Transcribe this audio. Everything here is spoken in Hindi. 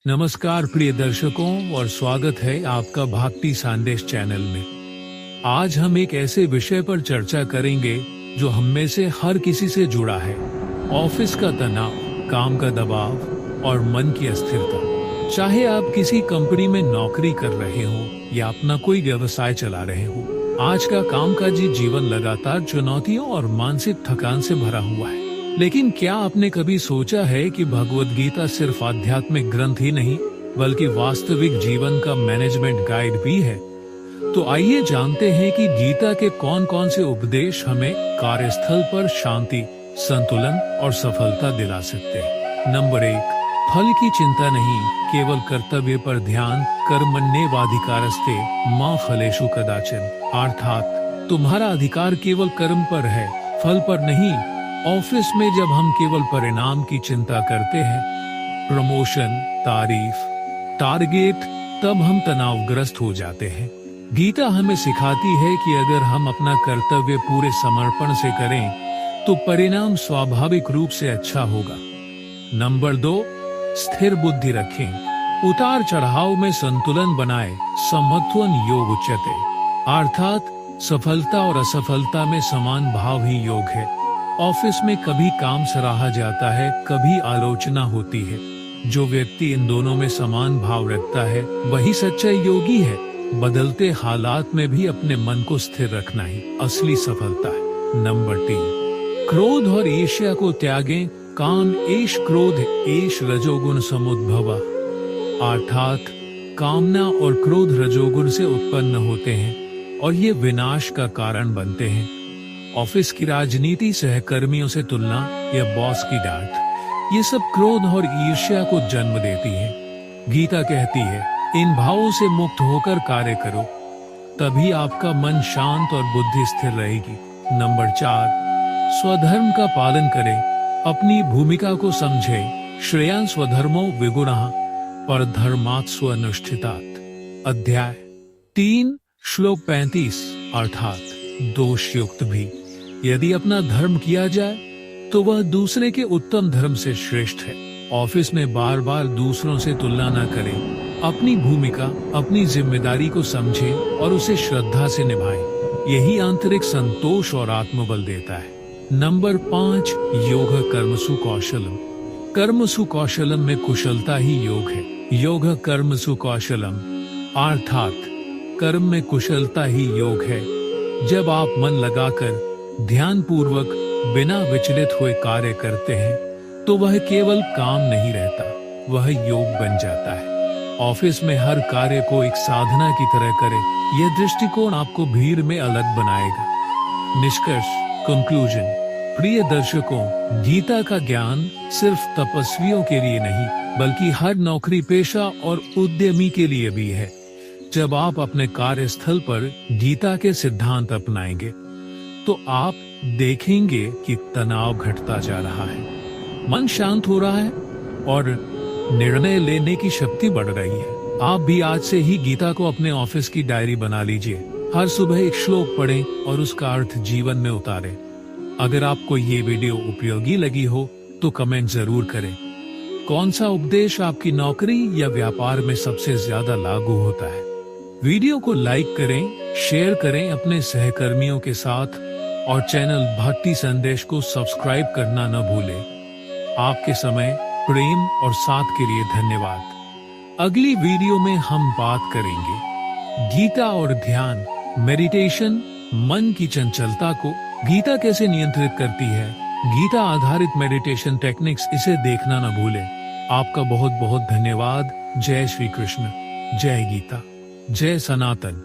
नमस्कार प्रिय दर्शकों और स्वागत है आपका भक्ति संदेश चैनल में। आज हम एक ऐसे विषय पर चर्चा करेंगे जो हम में से हर किसी से जुड़ा है। ऑफिस का तनाव, काम का दबाव और मन की अस्थिरता। चाहे आप किसी कंपनी में नौकरी कर रहे हो या अपना कोई व्यवसाय चला रहे हो, आज का कामकाजी जीवन लगातार चुनौतियों और मानसिक थकान से भरा हुआ है। लेकिन क्या आपने कभी सोचा है कि भगवद गीता सिर्फ आध्यात्मिक ग्रंथ ही नहीं बल्कि वास्तविक जीवन का मैनेजमेंट गाइड भी है? तो आइए जानते हैं कि गीता के कौन कौन से उपदेश हमें कार्यस्थल पर शांति, संतुलन और सफलता दिला सकते हैं। नंबर 1, फल की चिंता नहीं, केवल कर्तव्य पर ध्यान। कर्मण्येवाधिकारस्ते मा फलेषु कदाचन। अर्थात तुम्हारा अधिकार केवल कर्म पर है, फल पर नहीं। ऑफिस में जब हम केवल परिणाम की चिंता करते हैं, प्रमोशन, तारीफ, टारगेट, तब हम तनावग्रस्त हो जाते हैं। गीता हमें सिखाती है कि अगर हम अपना कर्तव्य पूरे समर्पण से करें तो परिणाम स्वाभाविक रूप से अच्छा होगा। नंबर 2, स्थिर बुद्धि रखें। उतार चढ़ाव में संतुलन बनाए। समत्वं योग उच्यते। अर्थात सफलता और असफलता में समान भाव ही योग है। ऑफिस में कभी काम सराहा जाता है, कभी आलोचना होती है। जो व्यक्ति इन दोनों में समान भाव रखता है वही सच्चा योगी है। बदलते हालात में भी अपने मन को स्थिर रखना ही असली सफलता है। नंबर 3, क्रोध और ईर्ष्या को त्यागें। काम एष क्रोध एष रजोगुण समुद्भवा। अर्थात कामना और क्रोध रजोगुण से उत्पन्न होते हैं और ये विनाश का कारण बनते हैं। ऑफिस की राजनीति, सहकर्मियों से तुलना या बॉस की डांट, ये सब क्रोध और ईर्ष्या को जन्म देती है। गीता कहती है, इन भावों से मुक्त होकर कार्य करो, तभी आपका मन शांत और बुद्धि स्थिर रहेगी। नंबर 4, स्वधर्म का पालन करें। अपनी भूमिका को समझें। श्रेयान् स्वधर्मो विगुणः परधर्मात् स्वनुष्ठितात्। अध्याय 3, श्लोक 35। अर्थात दोष युक्त भी यदि अपना धर्म किया जाए तो वह दूसरे के उत्तम धर्म से श्रेष्ठ है। ऑफिस में बार बार दूसरों से तुलना न करें। अपनी भूमिका, अपनी जिम्मेदारी को समझें और उसे श्रद्धा से निभाएं। यही आंतरिक संतोष और आत्मबल देता है। नंबर 5, योग कर्मसु कौशलम। कर्मसु कौशलम में कुशलता ही योग है। योग कर्मसु कौशलम अर्थात कर्म में कुशलता ही योग है। जब आप मन लगाकर ध्यान पूर्वक बिना विचलित हुए कार्य करते हैं तो वह केवल काम नहीं रहता, वह योग बन जाता है। ऑफिस में हर कार्य को एक साधना की तरह करें। यह दृष्टिकोण आपको भीड़ में अलग बनाएगा। निष्कर्ष, कंक्लूजन। प्रिय दर्शकों, गीता का ज्ञान सिर्फ तपस्वियों के लिए नहीं बल्कि हर नौकरी पेशा और उद्यमी के लिए भी है। जब आप अपने कार्यस्थल पर गीता के सिद्धांत अपनाएंगे तो आप देखेंगे कि तनाव घटता जा रहा है, मन शांत हो रहा है और निर्णय लेने की शक्ति बढ़ रही है। आप भी आज से ही गीता को अपने ऑफिस की डायरी बना लीजिए। हर सुबह एक श्लोक पढ़ें और उसका अर्थ जीवन में उतारें। अगर आपको ये वीडियो उपयोगी लगी हो तो कमेंट जरूर करें। कौन सा उपदेश आपकी नौकरी या व्यापार में सबसे ज्यादा लागू होता है? वीडियो को लाइक करें, शेयर करें अपने सहकर्मियों के साथ और चैनल भक्ति संदेश को सब्सक्राइब करना न भूलें। आपके समय, प्रेम और साथ के लिए धन्यवाद। अगली वीडियो में हम बात करेंगे गीता और ध्यान, मेडिटेशन, मन की चंचलता को गीता कैसे नियंत्रित करती है। गीता आधारित मेडिटेशन टेक्निक्स, इसे देखना न भूलें। आपका बहुत बहुत धन्यवाद। जय श्री कृष्ण, जय गीता, जय सनातन।